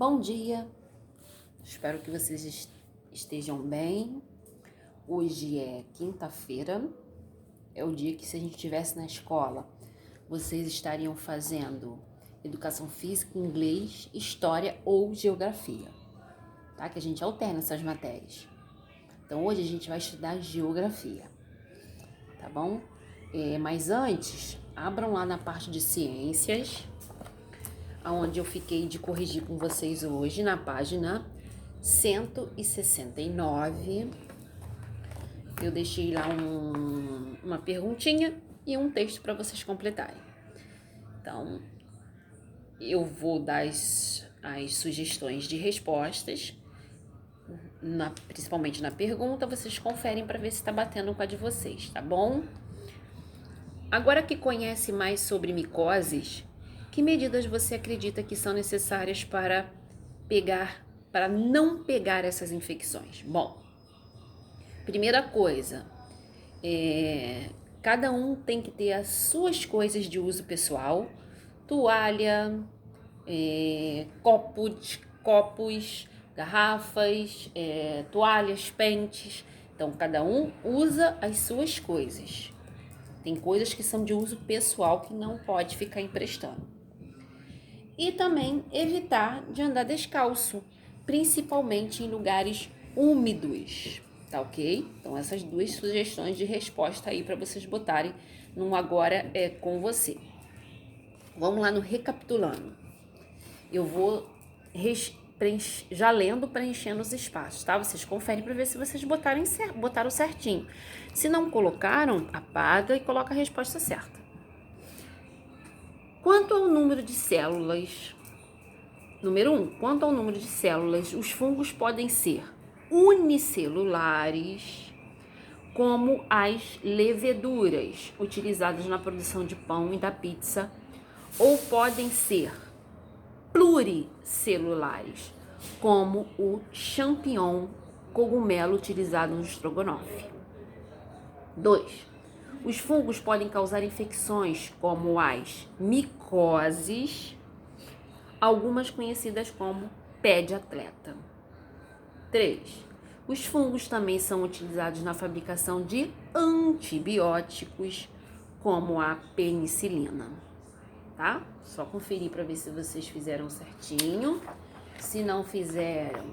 Bom dia, espero que vocês estejam bem. Hoje é quinta-feira, é o dia que, se a gente estivesse na escola, vocês estariam fazendo educação física, inglês, história ou geografia, tá? Que a gente alterna essas matérias. Então hoje a gente vai estudar geografia, tá bom? Mas antes, abram lá na parte de ciências, onde eu fiquei de corrigir com vocês hoje, na página 169. Eu deixei lá uma perguntinha e um texto para vocês completarem. Então, eu vou dar as sugestões de respostas, principalmente na pergunta, vocês conferem para ver se está batendo com a de vocês, tá bom? Agora que conhece mais sobre micoses, que medidas você acredita que são necessárias para não pegar essas infecções? Bom, primeira coisa, cada um tem que ter as suas coisas de uso pessoal, toalha, copos, garrafas, toalhas, pentes. Então, cada um usa as suas coisas. Tem coisas que são de uso pessoal que não pode ficar emprestando. E também evitar de andar descalço, principalmente em lugares úmidos, tá ok? Então essas duas sugestões de resposta aí para vocês botarem no Agora é com você. Vamos lá no recapitulando. Eu vou já lendo, preenchendo os espaços, tá? Vocês conferem para ver se vocês botaram certinho. Se não colocaram, apaga e coloca a resposta certa. Quanto ao número de células, número 1, quanto ao número de células, os fungos podem ser unicelulares, como as leveduras utilizadas na produção de pão e da pizza, ou podem ser pluricelulares, como o champignon, cogumelo utilizado no estrogonofe. 2. Os fungos podem causar infecções como as micoses, algumas conhecidas como pé de atleta. 3. Os fungos também são utilizados na fabricação de antibióticos, como a penicilina, tá? Só conferir para ver se vocês fizeram certinho. Se não fizeram,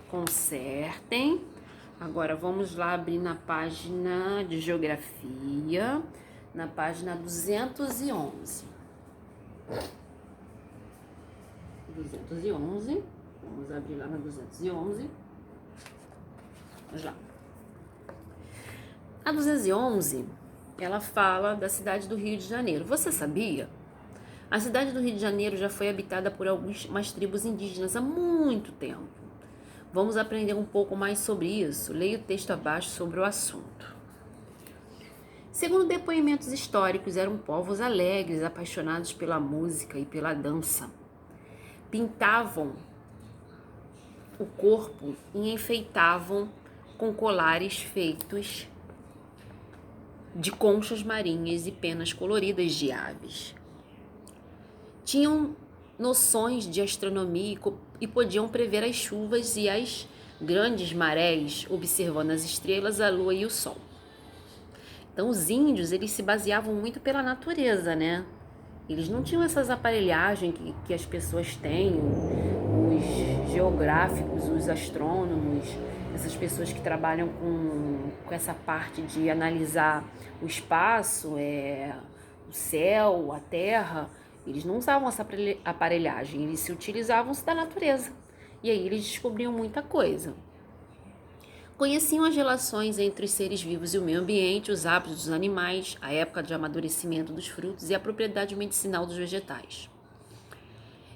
consertem. Agora vamos lá abrir na página de geografia, na página 211. 211, vamos abrir lá na 211. Vamos lá. A 211, ela fala da cidade do Rio de Janeiro. Você sabia? A cidade do Rio de Janeiro já foi habitada por algumas tribos indígenas há muito tempo. Vamos aprender um pouco mais sobre isso. Leia o texto abaixo sobre o assunto. Segundo depoimentos históricos, eram povos alegres, apaixonados pela música e pela dança. Pintavam o corpo e enfeitavam com colares feitos de conchas marinhas e penas coloridas de aves. Tinham noções de astronomia e podiam prever as chuvas e as grandes marés, observando as estrelas, a lua e o sol. Então, os índios, eles se baseavam muito pela natureza, né? Eles não tinham essas aparelhagens que as pessoas têm, os geográficos, os astrônomos, essas pessoas que trabalham com essa parte de analisar o espaço, o céu, a terra. Eles não usavam essa aparelhagem, eles se utilizavam da natureza. E aí eles descobriam muita coisa. Conheciam as relações entre os seres vivos e o meio ambiente, os hábitos dos animais, a época de amadurecimento dos frutos e a propriedade medicinal dos vegetais.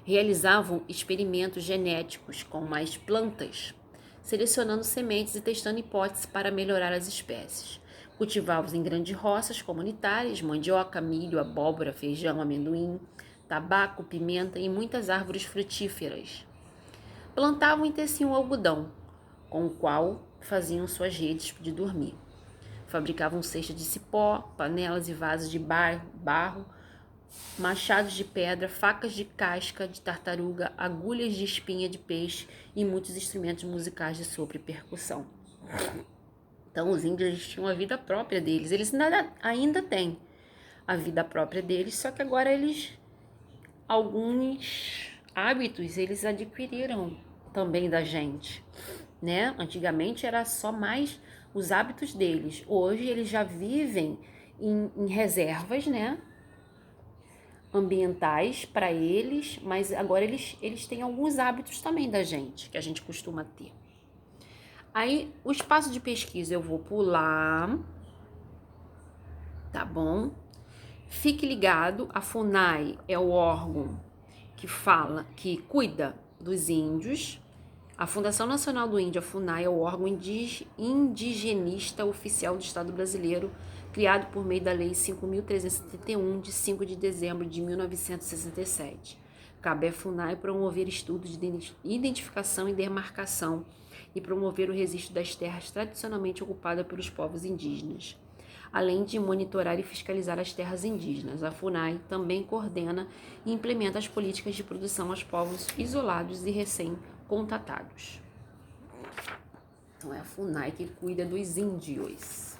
Realizavam experimentos genéticos com as plantas, selecionando sementes e testando hipóteses para melhorar as espécies. Cultivavam em grandes roças comunitárias, mandioca, milho, abóbora, feijão, amendoim, tabaco, pimenta e muitas árvores frutíferas. Plantavam e teciam algodão, com o qual faziam suas redes de dormir. Fabricavam cestas de cipó, panelas e vasos de barro, machados de pedra, facas de casca de tartaruga, agulhas de espinha de peixe e muitos instrumentos musicais de sopro e percussão. Então, os índios tinham a vida própria deles. Eles ainda têm a vida própria deles, só que agora alguns hábitos eles adquiriram também da gente, né? Antigamente era só mais os hábitos deles. Hoje eles já vivem em reservas, né? Ambientais para eles, mas agora eles têm alguns hábitos também da gente, que a gente costuma ter. Aí, o espaço de pesquisa eu vou pular, tá bom? Fique ligado, a FUNAI é o órgão que cuida dos índios. A Fundação Nacional do Índio, a FUNAI, é o órgão indigenista oficial do Estado brasileiro, criado por meio da Lei 5.371, de 5 de dezembro de 1967. Cabe à FUNAI promover estudos de identificação e demarcação e promover o registro das terras tradicionalmente ocupadas pelos povos indígenas, além de monitorar e fiscalizar as terras indígenas. A FUNAI também coordena e implementa as políticas de produção aos povos isolados e recém-contatados. Então é a FUNAI que cuida dos índios.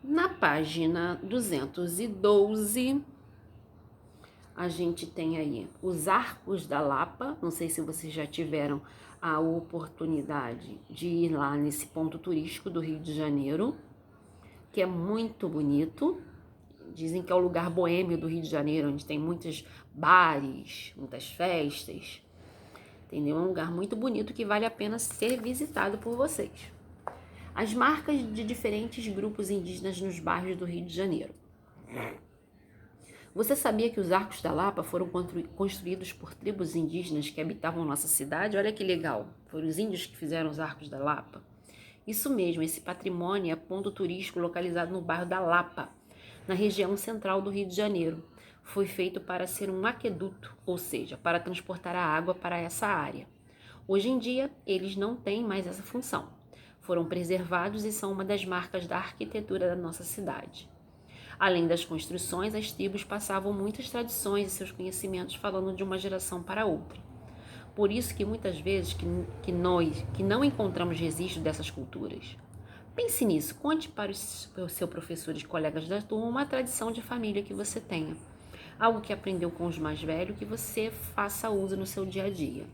Na página 212, a gente tem aí os Arcos da Lapa. Não sei se vocês já tiveram a oportunidade de ir lá nesse ponto turístico do Rio de Janeiro, que é muito bonito. Dizem que é o lugar boêmio do Rio de Janeiro, onde tem muitos bares, muitas festas. Entendeu? É um lugar muito bonito que vale a pena ser visitado por vocês. As marcas de diferentes grupos indígenas nos bairros do Rio de Janeiro. Você sabia que os Arcos da Lapa foram construídos por tribos indígenas que habitavam nossa cidade? Olha que legal, foram os índios que fizeram os Arcos da Lapa. Isso mesmo, esse patrimônio é ponto turístico localizado no bairro da Lapa, na região central do Rio de Janeiro. Foi feito para ser um aqueduto, ou seja, para transportar a água para essa área. Hoje em dia, eles não têm mais essa função. Foram preservados e são uma das marcas da arquitetura da nossa cidade. Além das construções, as tribos passavam muitas tradições e seus conhecimentos falando de uma geração para outra. Por isso que muitas vezes que nós não encontramos registro dessas culturas. Pense nisso, conte para o seu professor e colegas da turma uma tradição de família que você tenha. Algo que aprendeu com os mais velhos que você faça uso no seu dia a dia.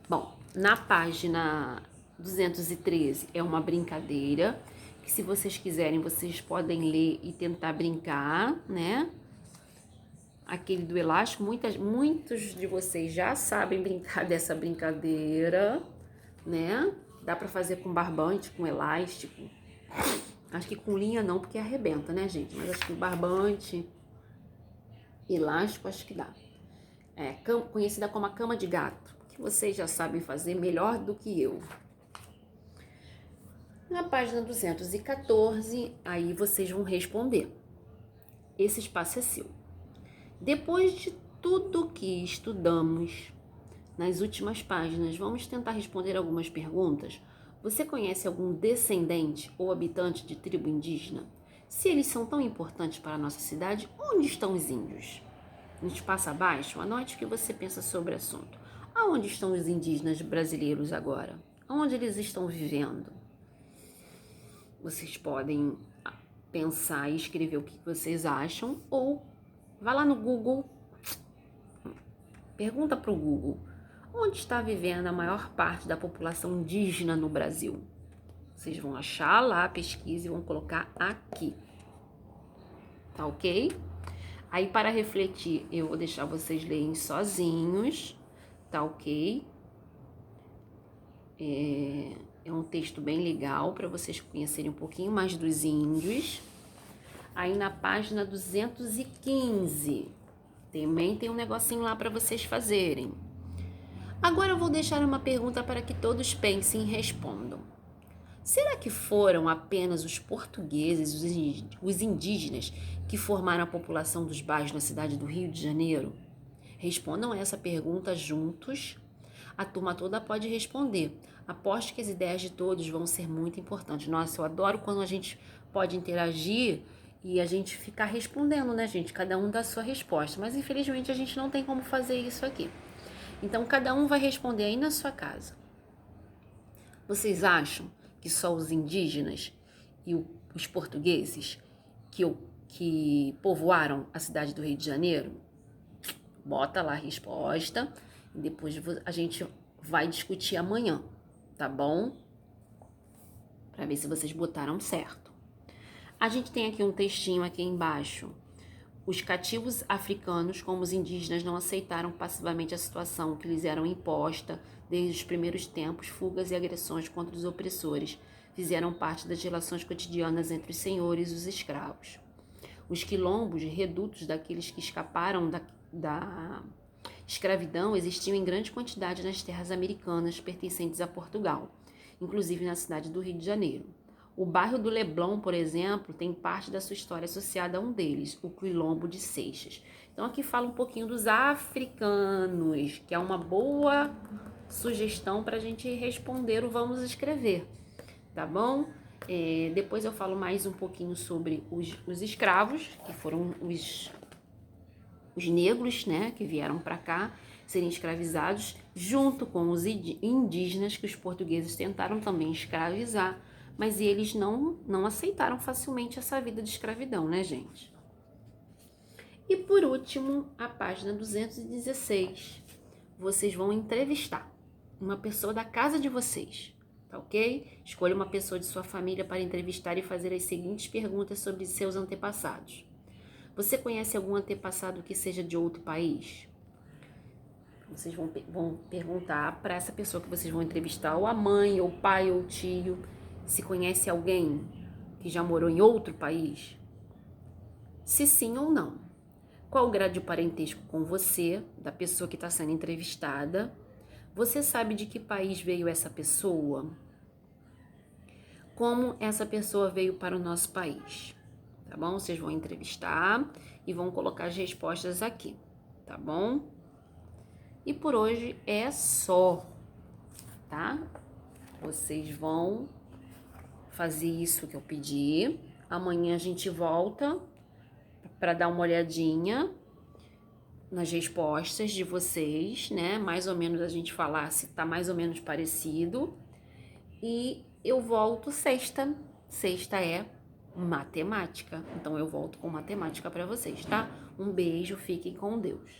Bom, na página 213 é uma brincadeira, que se vocês quiserem, vocês podem ler e tentar brincar, né? Aquele do elástico, muitos de vocês já sabem brincar dessa brincadeira, né? Dá pra fazer com barbante, com elástico. Acho que com linha não, porque arrebenta, né, gente? Mas acho que barbante, elástico, acho que dá. É conhecida como a cama de gato, que vocês já sabem fazer melhor do que eu. Na página 214, aí vocês vão responder. Esse espaço é seu. Depois de tudo que estudamos nas últimas páginas, vamos tentar responder algumas perguntas. Você conhece algum descendente ou habitante de tribo indígena? Se eles são tão importantes para a nossa cidade, onde estão os índios? No espaço abaixo, anote o que você pensa sobre o assunto. Aonde estão os indígenas brasileiros agora? Onde eles estão vivendo? Vocês podem pensar e escrever o que vocês acham, ou vá lá no Google, pergunta para o Google, onde está vivendo a maior parte da população indígena no Brasil? Vocês vão achar lá a pesquisa e vão colocar aqui, tá ok? Aí, para refletir, eu vou deixar vocês lerem sozinhos, tá ok? É um texto bem legal para vocês conhecerem um pouquinho mais dos índios. Aí na página 215, também tem um negocinho lá para vocês fazerem. Agora eu vou deixar uma pergunta para que todos pensem e respondam. Será que foram apenas os portugueses, os indígenas, que formaram a população dos bairros na cidade do Rio de Janeiro? Respondam essa pergunta juntos. A turma toda pode responder. Aposto que as ideias de todos vão ser muito importantes. Nossa, eu adoro quando a gente pode interagir e a gente ficar respondendo, né, gente? Cada um dá a sua resposta. Mas infelizmente a gente não tem como fazer isso aqui. Então cada um vai responder aí na sua casa. Vocês acham que só os indígenas e os portugueses que povoaram a cidade do Rio de Janeiro? Bota lá a resposta e depois a gente vai discutir amanhã, tá bom? Para ver se vocês botaram certo. A gente tem aqui um textinho aqui embaixo. Os cativos africanos, como os indígenas, não aceitaram passivamente a situação que lhes era imposta desde os primeiros tempos. Fugas e agressões contra os opressores fizeram parte das relações cotidianas entre os senhores e os escravos. Os quilombos, redutos daqueles que escaparam da escravidão, existiam em grande quantidade nas terras americanas pertencentes a Portugal, inclusive na cidade do Rio de Janeiro. O bairro do Leblon, por exemplo, tem parte da sua história associada a um deles, o Quilombo de Seixas. Então aqui fala um pouquinho dos africanos, que é uma boa sugestão para a gente responder o vamos escrever, tá bom? Depois eu falo mais um pouquinho sobre os escravos, que foram os negros, né, que vieram para cá serem escravizados, junto com os indígenas que os portugueses tentaram também escravizar, mas eles não aceitaram facilmente essa vida de escravidão, né, gente? E por último, a página 216, vocês vão entrevistar uma pessoa da casa de vocês, tá ok? Escolha uma pessoa de sua família para entrevistar e fazer as seguintes perguntas sobre seus antepassados. Você conhece algum antepassado que seja de outro país? Vocês vão perguntar para essa pessoa que vocês vão entrevistar, ou a mãe, ou o pai, ou o tio, se conhece alguém que já morou em outro país? Se sim ou não. Qual o grau de parentesco com você, da pessoa que está sendo entrevistada? Você sabe de que país veio essa pessoa? Como essa pessoa veio para o nosso país? Tá bom? Vocês vão entrevistar e vão colocar as respostas aqui, tá bom? E por hoje é só, tá? Vocês vão fazer isso que eu pedi. Amanhã a gente volta para dar uma olhadinha nas respostas de vocês, né? Mais ou menos a gente falar se tá mais ou menos parecido. E eu volto sexta. Sexta é matemática. Então eu volto com matemática para vocês, tá? Um beijo, fiquem com Deus.